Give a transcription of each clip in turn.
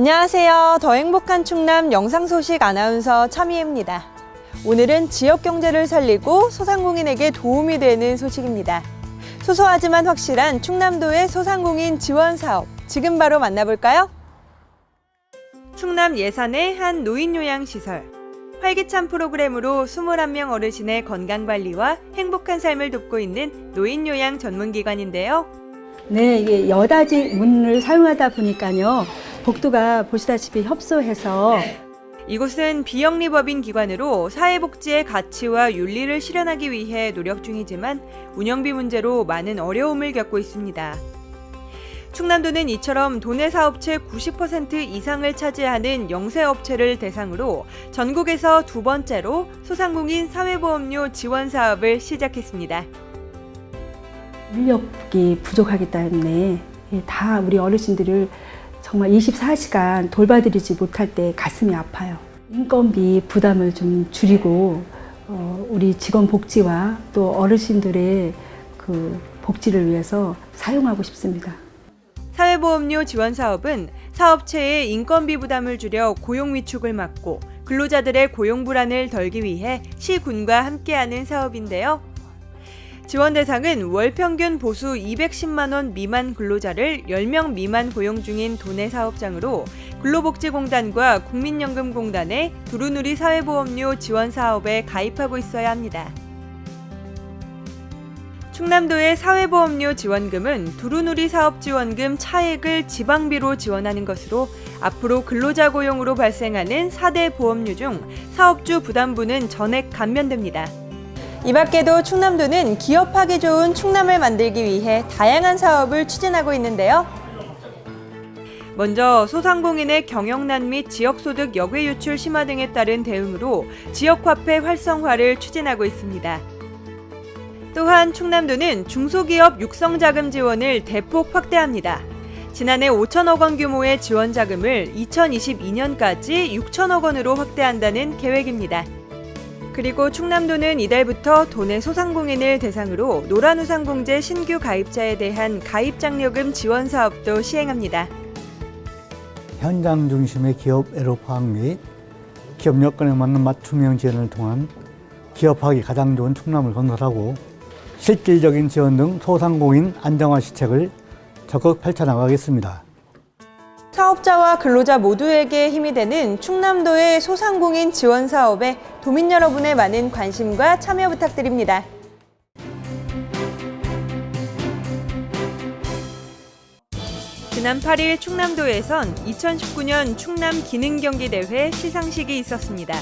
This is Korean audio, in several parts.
안녕하세요. 더 행복한 충남 영상소식 아나운서 차미애입니다. 오늘은 지역 경제를 살리고 소상공인에게 도움이 되는 소식입니다. 소소하지만 확실한 충남도의 소상공인 지원 사업, 지금 바로 만나볼까요? 충남 예산의 한 노인요양시설. 활기찬 프로그램으로 21명 어르신의 건강관리와 행복한 삶을 돕고 있는 노인요양 전문기관인데요. 네, 이게 여닫이 문을 사용하다 보니까요. 복도가 보시다시피 협소해서 이곳은 비영리법인 기관으로 사회복지의 가치와 윤리를 실현하기 위해 노력 중이지만 운영비 문제로 많은 어려움을 겪고 있습니다. 충남도는 이처럼 도내 사업체 90% 이상을 차지하는 영세업체를 대상으로 전국에서 두 번째로 소상공인 사회보험료 지원 사업을 시작했습니다. 인력이 부족하기 때문에 다 우리 어르신들을 정말 24시간 돌봐드리지 못할 때 가슴이 아파요. 인건비 부담을 좀 줄이고 우리 직원 복지와 또 어르신들의 그 복지를 위해서 사용하고 싶습니다. 사회보험료 지원 사업은 사업체의 인건비 부담을 줄여 고용 위축을 막고 근로자들의 고용 불안을 덜기 위해 시군과 함께하는 사업인데요. 지원 대상은 월 평균 보수 210만 원 미만 근로자를 10명 미만 고용 중인 도내 사업장으로 근로복지공단과 국민연금공단의 두루누리 사회보험료 지원 사업에 가입하고 있어야 합니다. 충남도의 사회보험료 지원금은 두루누리 사업지원금 차액을 지방비로 지원하는 것으로 앞으로 근로자 고용으로 발생하는 4대 보험료 중 사업주 부담부는 전액 감면됩니다. 이 밖에도 충남도는 기업하기 좋은 충남을 만들기 위해 다양한 사업을 추진하고 있는데요. 먼저 소상공인의 경영난 및 지역소득 역외 유출 심화 등에 따른 대응으로 지역화폐 활성화를 추진하고 있습니다. 또한 충남도는 중소기업 육성자금 지원을 대폭 확대합니다. 지난해 5천억 원 규모의 지원 자금을 2022년까지 6천억 원으로 확대한다는 계획입니다. 그리고 충남도는 이달부터 도내 소상공인을 대상으로 노란우산공제 신규 가입자에 대한 가입장려금 지원 사업도 시행합니다. 현장 중심의 기업 애로 파악 및 기업 여건에 맞는 맞춤형 지원을 통한 기업하기 가장 좋은 충남을 건설하고 실질적인 지원 등 소상공인 안정화 시책을 적극 펼쳐나가겠습니다. 사업자와 근로자 모두에게 힘이 되는 충남도의 소상공인 지원 사업에 도민 여러분의 많은 관심과 참여 부탁드립니다. 지난 8일 충남도에선 2019년 충남 기능경기대회 시상식이 있었습니다.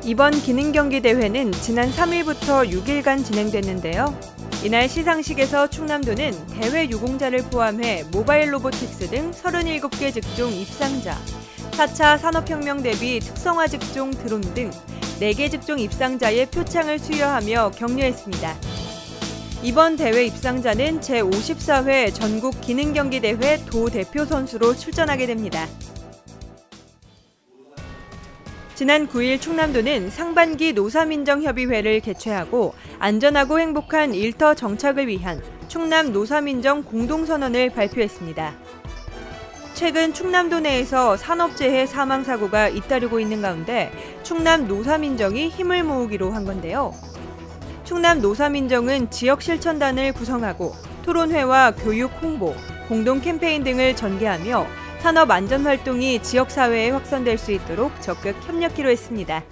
이번 기능경기대회는 지난 3일부터 6일간 진행됐는데요. 이날 시상식에서 충남도는 대회 유공자를 포함해 모바일 로보틱스 등 37개 직종 입상자, 4차 산업혁명 대비 특성화 직종 드론 등 4개 직종 입상자의 표창을 수여하며 격려했습니다. 이번 대회 입상자는 제54회 전국 기능경기대회 도 대표 선수로 출전하게 됩니다. 지난 9일 충남도는 상반기 노사민정협의회를 개최하고 안전하고 행복한 일터 정착을 위한 충남 노사민정 공동선언을 발표했습니다. 최근 충남도 내에서 산업재해 사망사고가 잇따르고 있는 가운데 충남 노사민정이 힘을 모으기로 한 건데요. 충남 노사민정은 지역 실천단을 구성하고 토론회와 교육 홍보, 공동 캠페인 등을 전개하며 산업 안전 활동이 지역사회에 확산될 수 있도록 적극 협력키로 했습니다.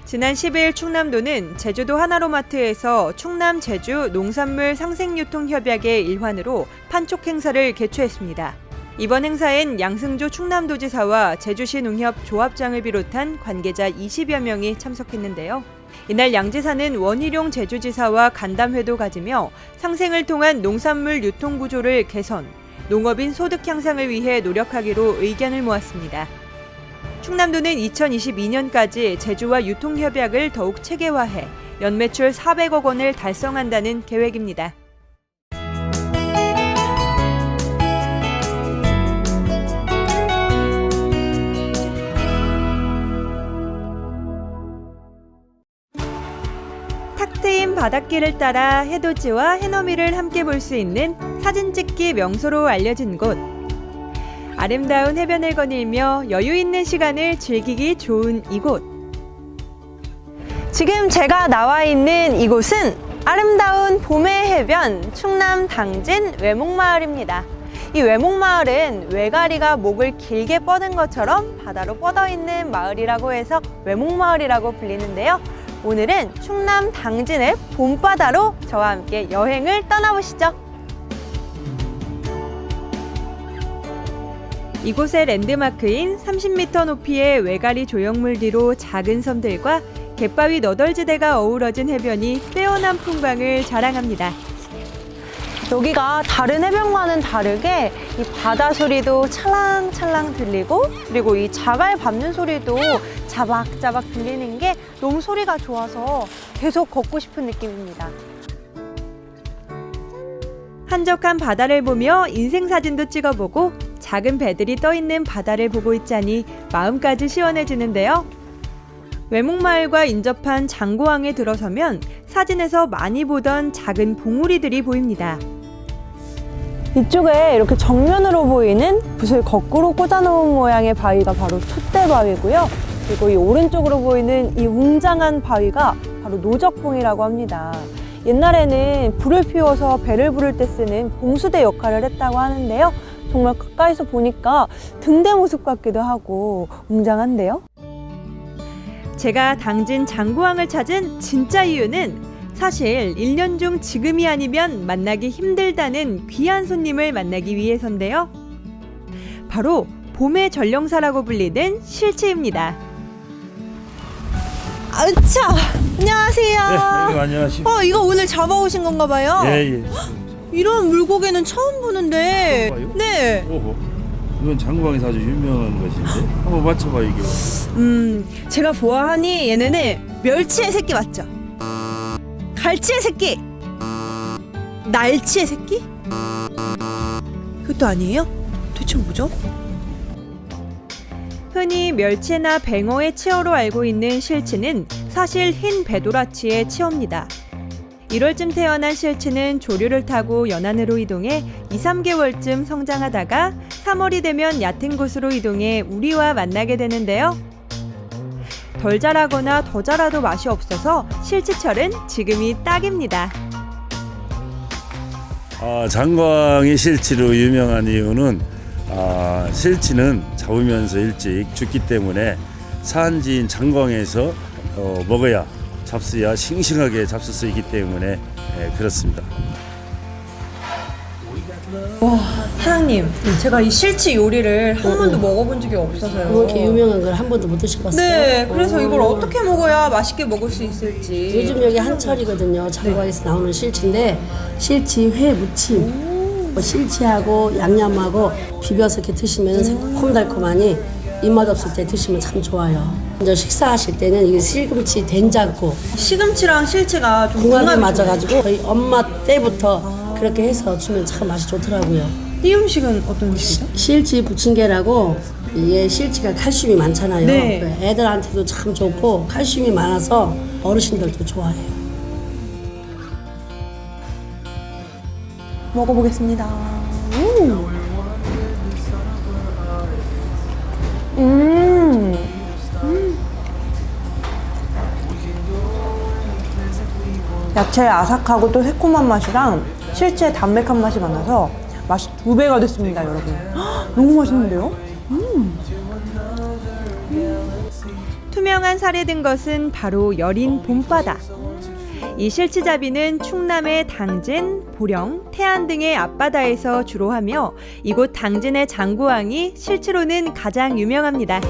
지난 10일 충남도는 제주도 하나로마트에서 충남 제주 농산물 상생유통협약의 일환으로 판촉 행사를 개최했습니다. 이번 행사엔 양승조 충남도지사와 제주시 농협 조합장을 비롯한 관계자 20여 명이 참석했는데요. 이날 양 지사는 원희룡 제주지사와 간담회도 가지며 상생을 통한 농산물 유통 구조를 개선, 농업인 소득 향상을 위해 노력하기로 의견을 모았습니다. 충남도는 2022년까지 제주와 유통협약을 더욱 체계화해 연매출 400억 원을 달성한다는 계획입니다. 탁 트인 바닷길을 따라 해돋이와 해넘이를 함께 볼 수 있는 사진 찍기 명소로 알려진 곳. 아름다운 해변을 거닐며 여유 있는 시간을 즐기기 좋은 이곳. 지금 제가 나와 있는 이곳은 아름다운 봄의 해변 충남 당진 외목마을입니다. 이 외목마을은 외가리가 목을 길게 뻗은 것처럼 바다로 뻗어 있는 마을이라고 해서 외목마을이라고 불리는데요. 오늘은 충남 당진의 봄바다로 저와 함께 여행을 떠나보시죠. 이곳의 랜드마크인 30m 높이의 외가리 조형물 뒤로 작은 섬들과 갯바위 너덜지대가 어우러진 해변이 빼어난 풍광을 자랑합니다. 여기가 다른 해변과는 다르게 이 바다 소리도 찰랑찰랑 들리고, 그리고 이 자갈 밟는 소리도 자박자박 들리는 게 너무 소리가 좋아서 계속 걷고 싶은 느낌입니다. 한적한 바다를 보며 인생사진도 찍어보고 작은 배들이 떠있는 바다를 보고 있자니 마음까지 시원해지는데요. 외목마을과 인접한 장고항에 들어서면 사진에서 많이 보던 작은 봉우리들이 보입니다. 이쪽에 이렇게 정면으로 보이는 붓을 거꾸로 꽂아놓은 모양의 바위가 바로 촛대바위고요. 그리고 이 오른쪽으로 보이는 이 웅장한 바위가 바로 노적봉이라고 합니다. 옛날에는 불을 피워서 배를 부를 때 쓰는 봉수대 역할을 했다고 하는데요. 정말 가까이서 보니까 등대 모습 같기도 하고 웅장한데요. 제가 당진 장고항을 찾은 진짜 이유는 사실 1년 중 지금이 아니면 만나기 힘들다는 귀한 손님을 만나기 위해서인데요. 바로 봄의 전령사라고 불리는 실치입니다. 아차! 안녕하세요. 네, 안녕하십니까. 이거 오늘 잡아오신 건가 봐요? 예. 이런 물고기는 처음 보는데. 처음 봐요? 네. 오호. 이건 장고항에서 아주 유명한 것인데 한번 맞춰봐 이게. 제가 보아하니 얘네는 멸치의 새끼 맞죠? 갈치의 새끼? 날치의 새끼? 그것도 아니에요? 대체 뭐죠? 흔히 멸치나 뱅어의 치어로 알고 있는 실치는 사실 흰 배도라치의 치어입니다. 1월쯤 태어난 실치는 조류를 타고 연안으로 이동해 2-3개월쯤 성장하다가 3월이 되면 얕은 곳으로 이동해 우리와 만나게 되는데요. 덜 자라거나 더 자라도 맛이 없어서 실치철은 지금이 딱입니다. 장고항이 실치로 유명한 이유는 실치는 잡으면서 일찍 죽기 때문에 산지인 장고항에서 먹어야 잡수야 싱싱하게 잡수 수 있기 때문에 그렇습니다. 와, 사장님, 제가 이 실치 요리를 한 번도 먹어본 적이 없어서요. 그렇게 유명한 걸 한 번도 못 드셔봤어요? 네, 그래서 이걸 어떻게 먹어야 맛있게 먹을 수 있을지. 요즘 여기 한철이거든요. 장고항에서 나오는 실치인데 실치 회 무침, 실치하고 양념하고 비벼서 이렇게 드시면 새콤달콤하니 입맛 없을 때 드시면 참 좋아요. 먼저 식사하실 때는 이게 시금치 된장국 시금치랑 실치가 좀 궁합이 궁합이 맞아가지고 저희 엄마 때부터 그렇게 해서 주면 참 맛이 좋더라고요. 좋아요. 이 음식은 어떤 음식이죠? 실치 부침개라고 이게 실치가 칼슘이 많잖아요. 네. 그 애들한테도 참 좋고 칼슘이 많아서 어르신들도 좋아해요. 먹어보겠습니다. 야채의 아삭하고 또 새콤한 맛이랑 실치의 담백한 맛이 만나서 맛이 2배가 됐습니다, 여러분. 헉, 너무 맛있는데요? 투명한 살이 든 것은 바로 여린 봄바다. 이 실치잡이는 충남의 당진, 보령, 태안 등의 앞바다에서 주로 하며 이곳 당진의 장고항이 실치로는 가장 유명합니다.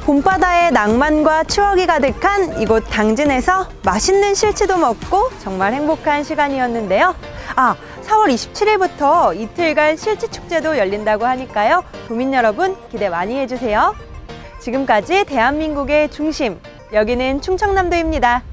봄바다의 낭만과 추억이 가득한 이곳 당진에서 맛있는 실치도 먹고 정말 행복한 시간이었는데요. 4월 27일부터 이틀간 실치축제도 열린다고 하니까요. 도민 여러분 기대 많이 해주세요. 지금까지 대한민국의 중심, 여기는 충청남도입니다.